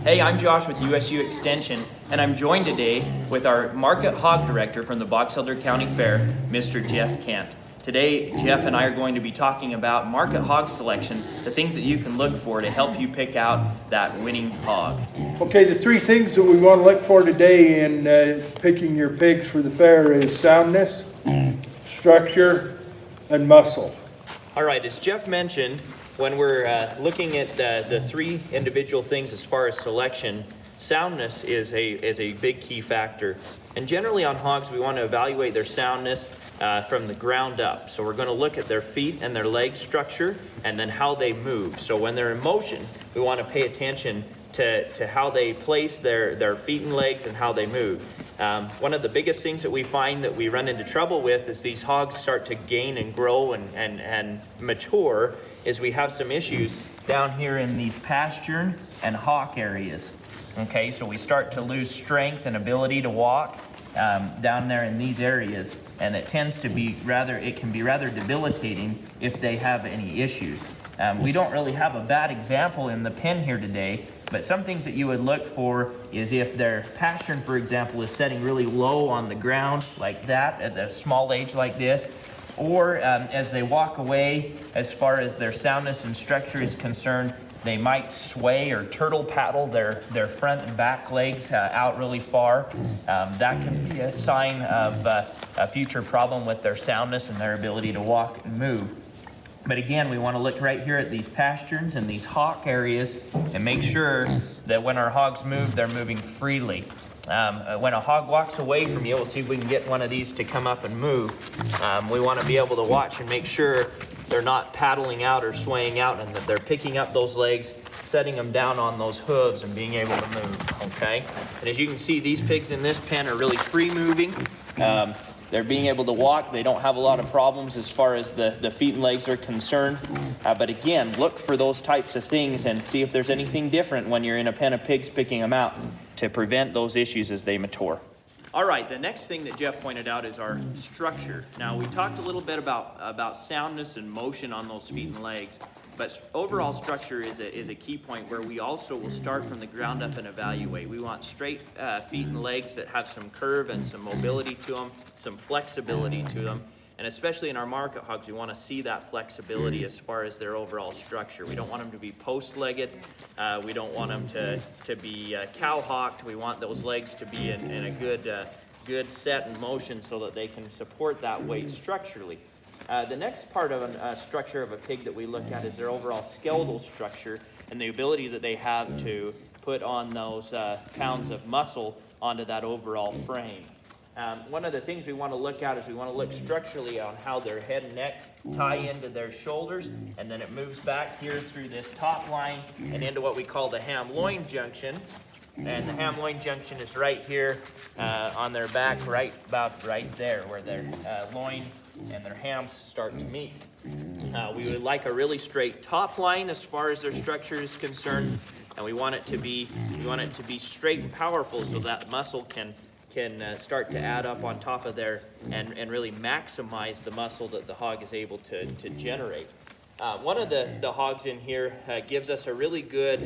Hey, I'm Josh with USU Extension, and I'm joined today with our Market Hog Director from the Box Elder County Fair, Mr. Jeff Kent. Today, Jeff and I are going to be talking about market hog selection, the things that you can look for to help you pick out that winning hog. Okay, the three things that we want to look for today in picking your pigs for the fair is soundness, structure, and muscle. All right, as Jeff mentioned, when we're looking at the three individual things as far as selection, soundness is a big key factor. And generally on hogs, we want to evaluate their soundness from the ground up. So we're going to look at their feet and their leg structure and then how they move. So when they're in motion, we want to pay attention to how they place their feet and legs and how they move. One of the biggest things that we find that we run into trouble with is these hogs start to gain and grow and mature, is we have some issues down here in these pasture and hock areas. Okay, so we start to lose strength and ability to walk down there in these areas, and it tends to be it can be rather debilitating if they have any issues. We don't really have a bad example in the pen here today, but some things that you would look for is if their pastern, for example, is setting really low on the ground like that at a small age like this, or as they walk away, as far as their soundness and structure is concerned, they might sway or turtle paddle their front and back legs out really far. That can be a sign of a future problem with their soundness and their ability to walk and move. But again, we want to look right here at these pasturns and these hock areas and make sure that when our hogs move, they're moving freely. When a hog walks away from you, we'll see if we can get one of these to come up and move. We want to be able to watch and make sure they're not paddling out or swaying out and that they're picking up those legs, setting them down on those hooves and being able to move, okay? And as you can see, these pigs in this pen are really free moving. They're being able to walk. They don't have a lot of problems as far as the feet and legs are concerned. But again, look for those types of things and see if there's anything different when you're in a pen of pigs picking them out to prevent those issues as they mature. All right, the next thing that Jeff pointed out is our structure. Now, we talked a little bit about soundness and motion on those feet and legs, but overall structure is a key point where we also will start from the ground up and evaluate. We want straight feet and legs that have some curve and some mobility to them, some flexibility to them. And especially in our market hogs, we want to see that flexibility as far as their overall structure. We don't want them to be post-legged. We don't want them to be cow-hocked. We want those legs to be in a good set and motion so that they can support that weight structurally. The next part of a structure of a pig that we look at is their overall skeletal structure and the ability that they have to put on those pounds of muscle onto that overall frame. One of the things we want to look at is we want to look structurally on how their head and neck tie into their shoulders, and then it moves back here through this top line and into what we call the ham-loin junction. And the ham-loin junction is right here on their back, right there where their loin and their hams start to meet. We would like a really straight top line as far as their structure is concerned, and we want it to be straight and powerful so that muscle can start to add up on top of there and really maximize the muscle that the hog is able to generate. One of the hogs in here gives us a really good,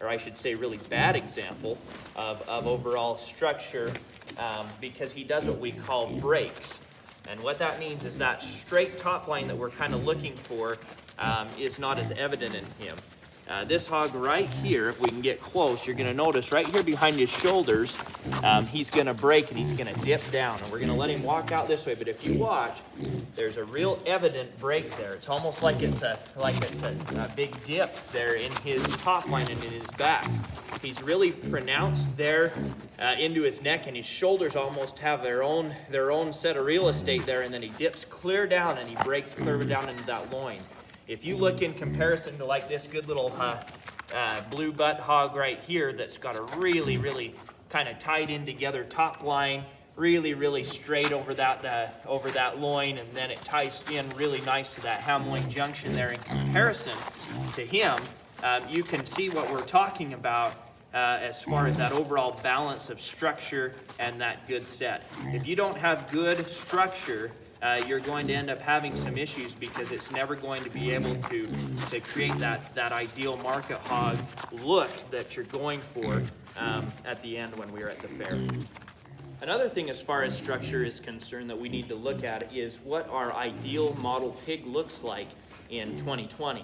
or I should say really bad example of overall structure because he does what we call breaks. And what that means is that straight top line that we're kind of looking for is not as evident in him. This hog right here, if we can get close, you're going to notice right here behind his shoulders, he's going to break and he's going to dip down. And we're going to let him walk out this way. But if you watch, there's a real evident break there. It's almost like it's a big dip there in his top line and in his back. He's really pronounced there into his neck, and his shoulders almost have their own set of real estate there. And then he dips clear down and he breaks clear down into that loin. If you look in comparison to like this good little blue butt hog right here that's got a really, really kind of tied in together top line, really, really straight over that loin, and then it ties in really nice to that ham-loin junction there. In comparison to him, you can see what we're talking about as far as that overall balance of structure and that good set. If you don't have good structure, you're going to end up having some issues because it's never going to be able to create that ideal market hog look that you're going for at the end when we're at the fair. Another thing as far as structure is concerned that we need to look at is what our ideal model pig looks like in 2020.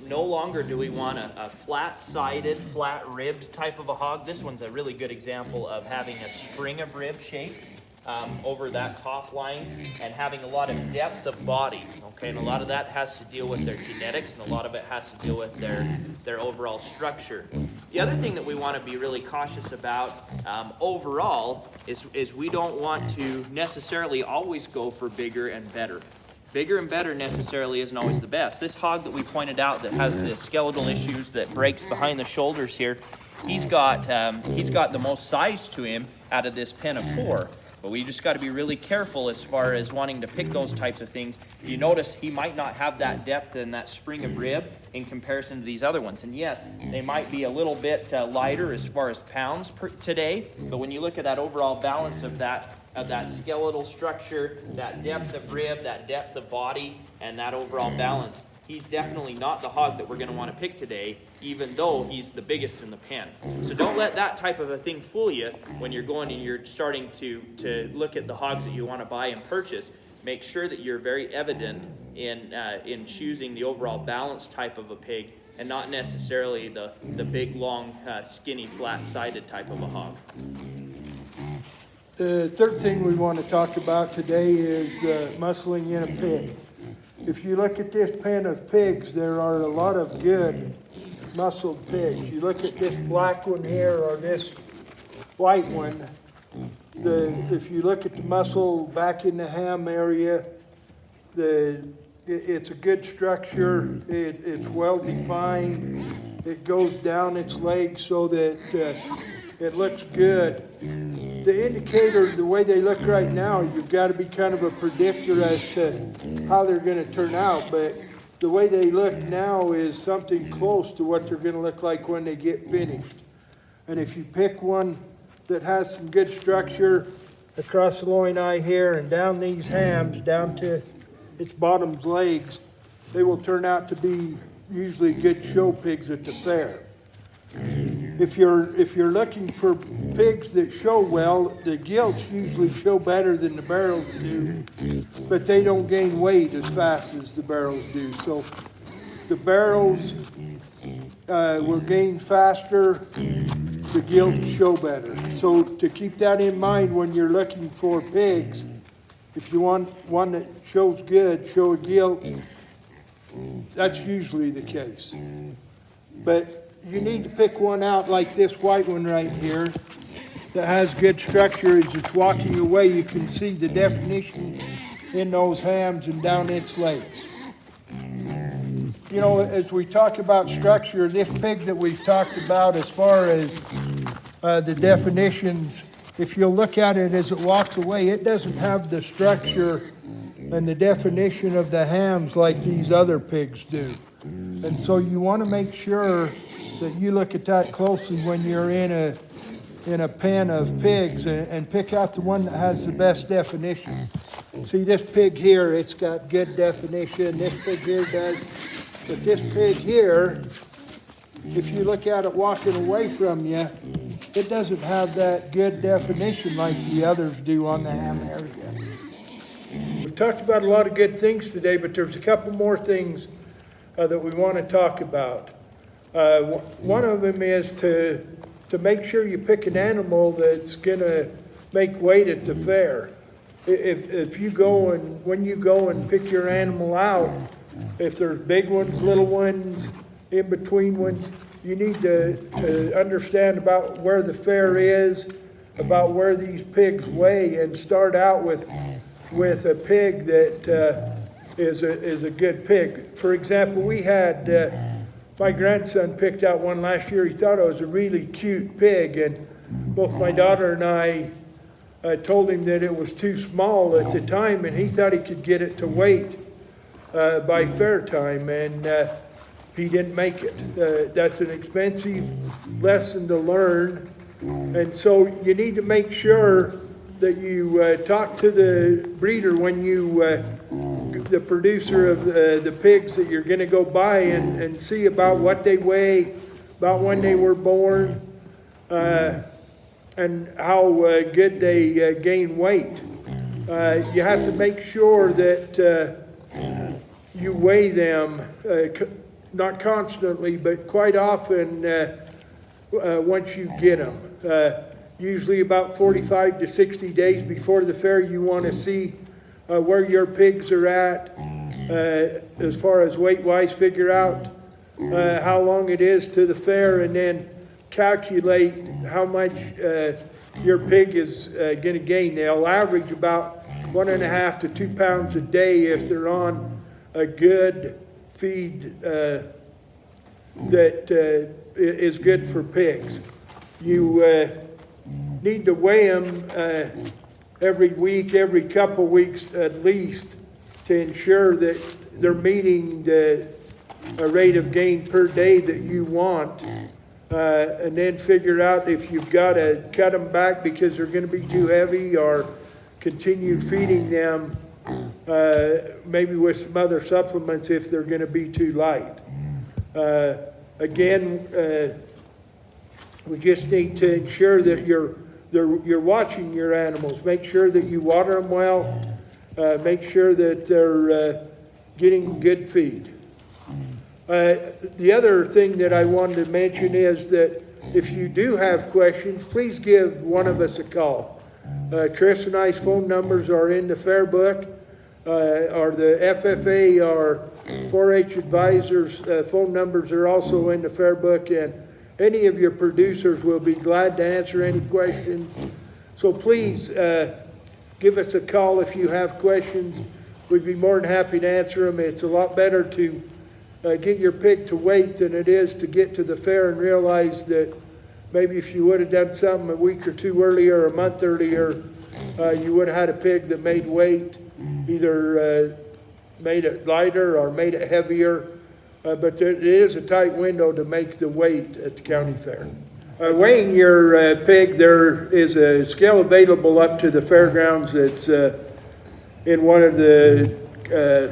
No longer do we want a flat-sided, flat-ribbed type of a hog. This one's a really good example of having a spring of rib shape over that top line and having a lot of depth of body, okay? And a lot of that has to deal with their genetics, and a lot of it has to deal with their overall structure. The other thing that we want to be really cautious about overall is we don't want to necessarily always go for bigger and better. Bigger and better necessarily isn't always the best. This hog that we pointed out that has the skeletal issues that breaks behind the shoulders here, he's got the most size to him out of this pen of 4. But we just got to be really careful as far as wanting to pick those types of things. You notice he might not have that depth and that spring of rib in comparison to these other ones. And yes, they might be a little bit lighter as far as pounds today, but when you look at that overall balance of that skeletal structure, that depth of rib, that depth of body, and that overall balance, he's definitely not the hog that we're going to want to pick today, even though he's the biggest in the pen. So don't let that type of a thing fool you when you're going and you're starting to look at the hogs that you want to buy and purchase. Make sure that you're very evident in choosing the overall balanced type of a pig and not necessarily the big, long, skinny, flat-sided type of a hog. The third thing we want to talk about today is muscling in a pig. If you look at this pen of pigs, there are a lot of good muscled pigs. You look at this black one here or this white one, if you look at the muscle back in the ham area, it's a good structure, it's well defined, it goes down its legs so that it looks good. The indicator, the way they look right now, you've got to be kind of a predictor as to how they're going to turn out, but the way they look now is something close to what they're going to look like when they get finished. And if you pick one that has some good structure across the loin eye here and down these hams, down to its bottom's legs, they will turn out to be usually good show pigs at the fair. If you're looking for pigs that show well, the gilts usually show better than the barrels do, but they don't gain weight as fast as the barrels do. So the barrels will gain faster, the gilts show better. So to keep that in mind when you're looking for pigs, if you want one that shows good, show a gilt, that's usually the case. But you need to pick one out like this white one right here that has good structure. As it's walking away, you can see the definition in those hams and down its legs. You know, as we talk about structure, this pig that we've talked about as far as the definitions, if you'll look at it as it walks away, it doesn't have the structure and the definition of the hams like these other pigs do. And so you want to make sure that you look at that closely when you're in a pen of pigs and pick out the one that has the best definition. See this pig here, it's got good definition. This pig here does. But this pig here, if you look at it walking away from you, it doesn't have that good definition like the others do on the ham area. We've talked about a lot of good things today, but there's a couple more things that we want to talk about. One of them is to make sure you pick an animal that's going to make weight at the fair. If you go and when you go and pick your animal out, if there's big ones, little ones, in between ones, you need to understand about where the fair is, about where these pigs weigh, and start out with a pig that is a good pig. For example, we had my grandson picked out one last year. He thought it was a really cute pig, and both my daughter and I told him that it was too small at the time, and he thought he could get it to weight by fair time, and he didn't make it. That's an expensive lesson to learn, and so you need to make sure that you talk to the breeder when you, the producer of the pigs that you're gonna go buy and see about what they weigh, about when they were born, and how good they gain weight. You have to make sure that you weigh them, not constantly, but quite often once you get them. Usually about 45 to 60 days before the fair, you want to see where your pigs are at as far as weight-wise, figure out how long it is to the fair, and then calculate how much your pig is going to gain. They'll average about 1.5 to 2 pounds a day if they're on a good feed that is good for pigs. You need to weigh them every week, every couple weeks at least, to ensure that they're meeting the rate of gain per day that you want. And then figure out if you've got to cut them back because they're going to be too heavy, or continue feeding them maybe with some other supplements if they're going to be too light. Again, we just need to ensure that you're watching your animals. Make sure that you water them well. Make sure that they're getting good feed. The other thing that I wanted to mention is that if you do have questions, please give one of us a call. Chris and I's phone numbers are in the fair book, or the FFA or 4-H advisors' phone numbers are also in the fair book, and any of your producers will be glad to answer any questions. So please give us a call if you have questions. We'd be more than happy to answer them. It's a lot better to get your pig to weight than it is to get to the fair and realize that maybe if you would have done something a week or two earlier or a month earlier, you would have had a pig that made weight, either made it lighter or made it heavier. But it is a tight window to make the weight at the county fair. Weighing your pig, there is a scale available up to the fairgrounds. It's in one of the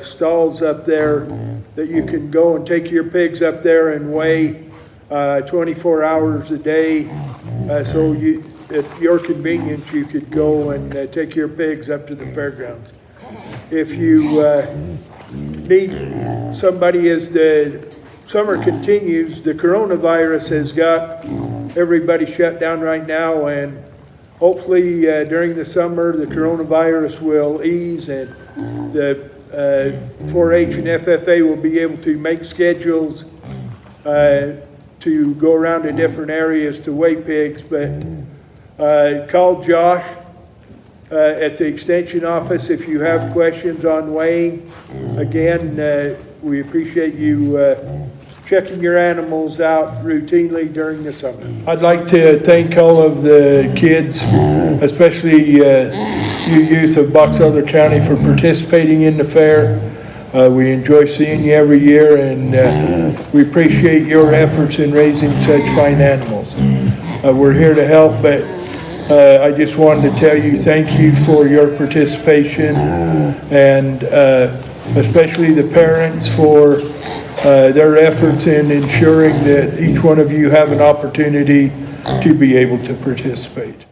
stalls up there that you can go and take your pigs up there and weigh 24 hours a day. So at your convenience, you could go and take your pigs up to the fairgrounds. If you need somebody, as the summer continues, the coronavirus has got everybody shut down right now, and hopefully during the summer the coronavirus will ease, and the 4-H and FFA will be able to make schedules to go around to different areas to weigh pigs. But call Josh at the extension office if you have questions on weighing. Again, we appreciate you checking your animals out routinely during the summer. I'd like to thank all of the kids, especially you youth of Box Elder County, for participating in the fair. We enjoy seeing you every year, and we appreciate your efforts in raising such fine animals. We're here to help, but I just wanted to tell you thank you for your participation, and especially the parents for their efforts in ensuring that each one of you have an opportunity to be able to participate.